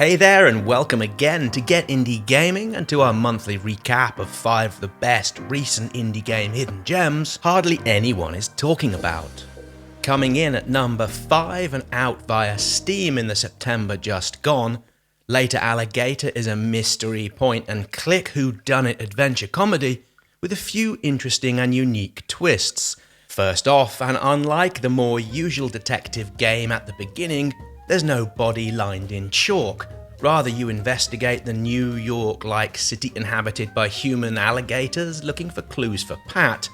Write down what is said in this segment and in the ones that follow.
Hey there and welcome again to Get Indie Gaming and to our monthly recap of 5 of the best recent indie game hidden gems hardly anyone is talking about. Coming in at number 5 and out via Steam in the September just gone, Later Alligator is a mystery point-and-click whodunit adventure comedy with a few interesting and unique twists. First off, and unlike the more usual detective game at the beginning, there's no body lined in chalk. Rather, you investigate the New York-like city inhabited by human alligators looking for clues for Pat,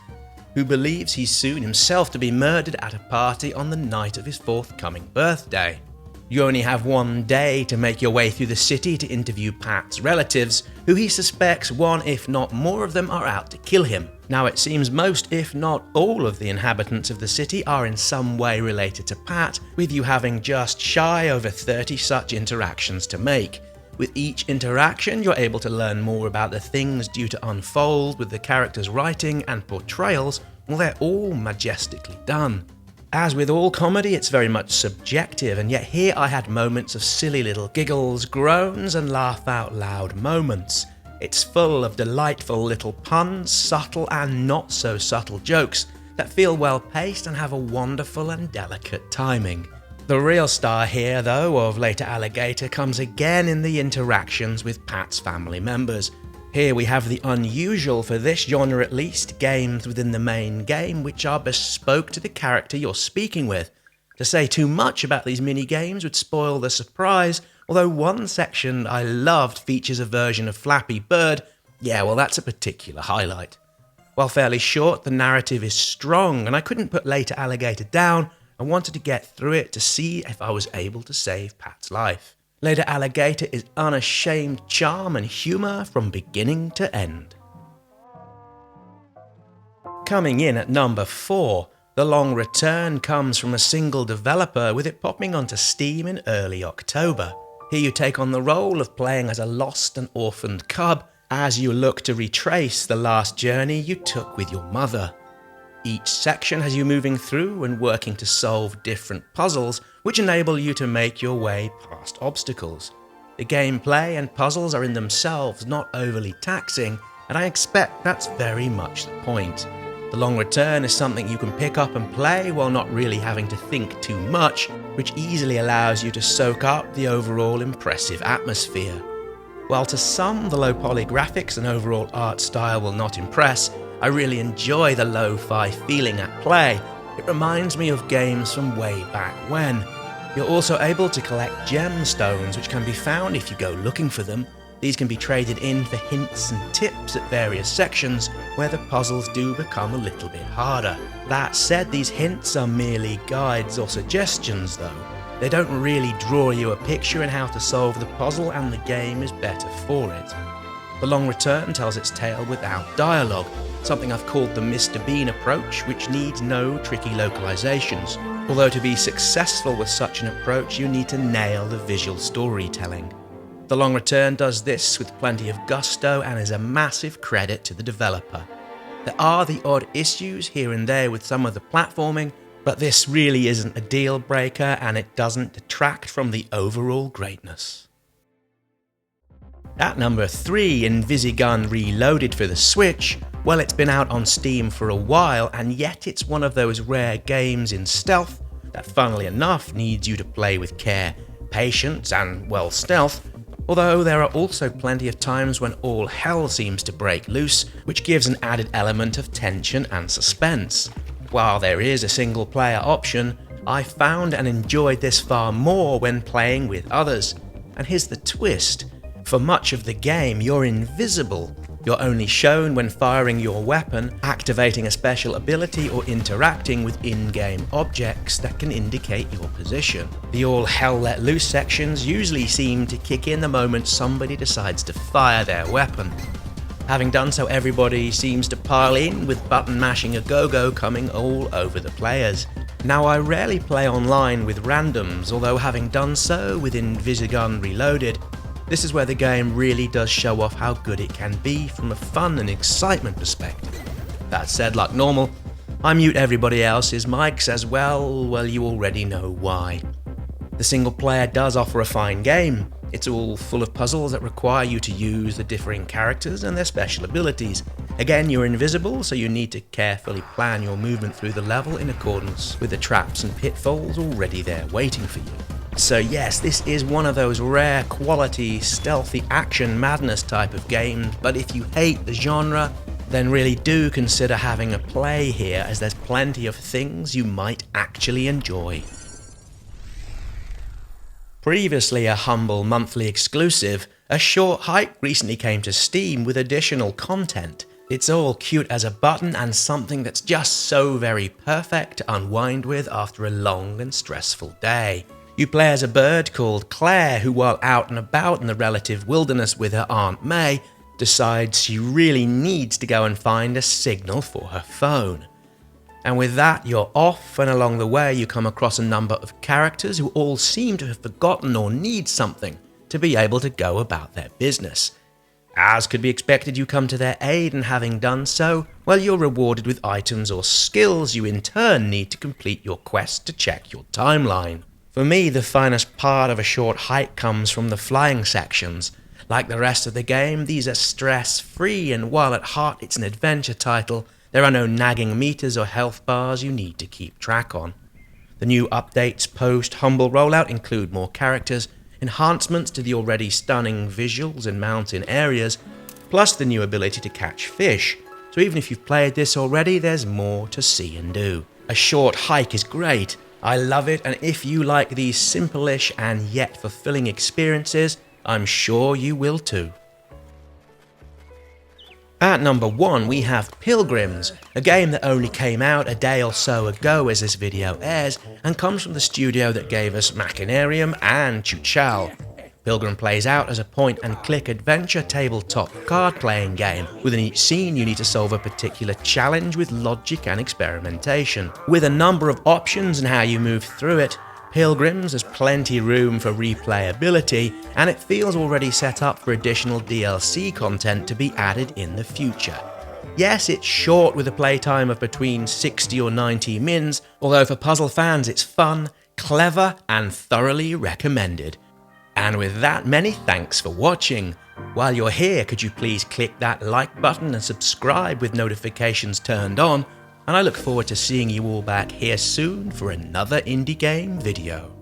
who believes he's soon himself to be murdered at a party on the night of his forthcoming birthday. You only have one day to make your way through the city to interview Pat's relatives, who he suspects one if not more of them are out to kill him. Now it seems most if not all of the inhabitants of the city are in some way related to Pat, with you having just shy over 30 such interactions to make. With each interaction you're able to learn more about the things due to unfold with the characters' writing and portrayals, well they're all majestically done. As with all comedy, it's very much subjective, and yet here I had moments of silly little giggles, groans, and laugh out loud moments. It's full of delightful little puns, subtle and not so subtle jokes that feel well paced and have a wonderful and delicate timing. The real star here, though, of Later Alligator comes again in the interactions with Pat's family members. Here we have the unusual, for this genre at least, games within the main game which are bespoke to the character you're speaking with. To say too much about these mini-games would spoil the surprise, although one section I loved features a version of Flappy Bird. Yeah, well that's a particular highlight. While fairly short, the narrative is strong, and I couldn't put Later Alligator down. I wanted to get through it to see if I was able to save Pat's life. Later Alligator is unashamed charm and humour from beginning to end. Coming in at number 4, The Long Return comes from a single developer, with it popping onto Steam in early October. Here you take on the role of playing as a lost and orphaned cub as you look to retrace the last journey you took with your mother. Each section has you moving through and working to solve different puzzles which enable you to make your way past obstacles. The gameplay and puzzles are in themselves not overly taxing, and I expect that's very much the point. The Long Return is something you can pick up and play while not really having to think too much, which easily allows you to soak up the overall impressive atmosphere. While to some the low-poly graphics and overall art style will not impress, I really enjoy the lo-fi feeling at play. It reminds me of games from way back when. You're also able to collect gemstones, which can be found if you go looking for them. These can be traded in for hints and tips at various sections where the puzzles do become a little bit harder. That said, these hints are merely guides or suggestions though. They don't really draw you a picture in how to solve the puzzle, and the game is better for it. The Long Return tells its tale without dialogue, something I've called the Mr. Bean approach, which needs no tricky localizations. Although to be successful with such an approach, you need to nail the visual storytelling. The Long Return does this with plenty of gusto and is a massive credit to the developer. There are the odd issues here and there with some of the platforming, but this really isn't a deal breaker and it doesn't detract from the overall greatness. At number 3, Invisigun Reloaded for the Switch. Well, it's been out on Steam for a while, and yet it's one of those rare games in stealth that, funnily enough, needs you to play with care, patience, and, well, stealth. Although there are also plenty of times when all hell seems to break loose, which gives an added element of tension and suspense. While there is a single-player option, I found and enjoyed this far more when playing with others. And here's the twist. For much of the game, you're invisible. You're only shown when firing your weapon, activating a special ability, or interacting with in-game objects that can indicate your position. The all hell let loose sections usually seem to kick in the moment somebody decides to fire their weapon. Having done so, everybody seems to pile in with button mashing a go-go coming all over the players. Now, I rarely play online with randoms, although having done so with Invisigun Reloaded, this is where the game really does show off how good it can be from a fun and excitement perspective. That said, like normal, I mute everybody else's mics as well, you already know why. The single player does offer a fine game. It's all full of puzzles that require you to use the differing characters and their special abilities. Again, you're invisible, so you need to carefully plan your movement through the level in accordance with the traps and pitfalls already there waiting for you. So yes, this is one of those rare quality, stealthy action madness type of games, but if you hate the genre, then really do consider having a play here, as there's plenty of things you might actually enjoy. Previously a humble monthly exclusive, A Short Hike recently came to Steam with additional content. It's all cute as a button and something that's just so very perfect to unwind with after a long and stressful day. You play as a bird called Claire, who while out and about in the relative wilderness with her Aunt May, decides she really needs to go and find a signal for her phone. And with that, you're off, and along the way you come across a number of characters who all seem to have forgotten or need something to be able to go about their business. As could be expected, you come to their aid, and having done so, well, you're rewarded with items or skills you in turn need to complete your quest to check your timeline. For me, the finest part of A Short Hike comes from the flying sections. Like the rest of the game, these are stress-free, and while at heart it's an adventure title, there are no nagging meters or health bars you need to keep track on. The new updates post-humble rollout include more characters, enhancements to the already stunning visuals in mountain areas, plus the new ability to catch fish, so even if you've played this already, there's more to see and do. A Short Hike is great, I love it, and if you like these simple-ish and yet fulfilling experiences, I'm sure you will too. At number 1 we have Pilgrims, a game that only came out a day or so ago as this video airs, and comes from the studio that gave us Machinarium and Chuchal. Pilgrim plays out as a point-and-click adventure tabletop card-playing game. Within each scene you need to solve a particular challenge with logic and experimentation. With a number of options in how you move through it, Pilgrims has plenty room for replayability, and it feels already set up for additional DLC content to be added in the future. Yes, it's short with a playtime of between 60 or 90 mins, although for puzzle fans it's fun, clever, and thoroughly recommended. And with that, many thanks for watching. While you're here, could you please click that like button and subscribe with notifications turned on, and I look forward to seeing you all back here soon for another indie game video.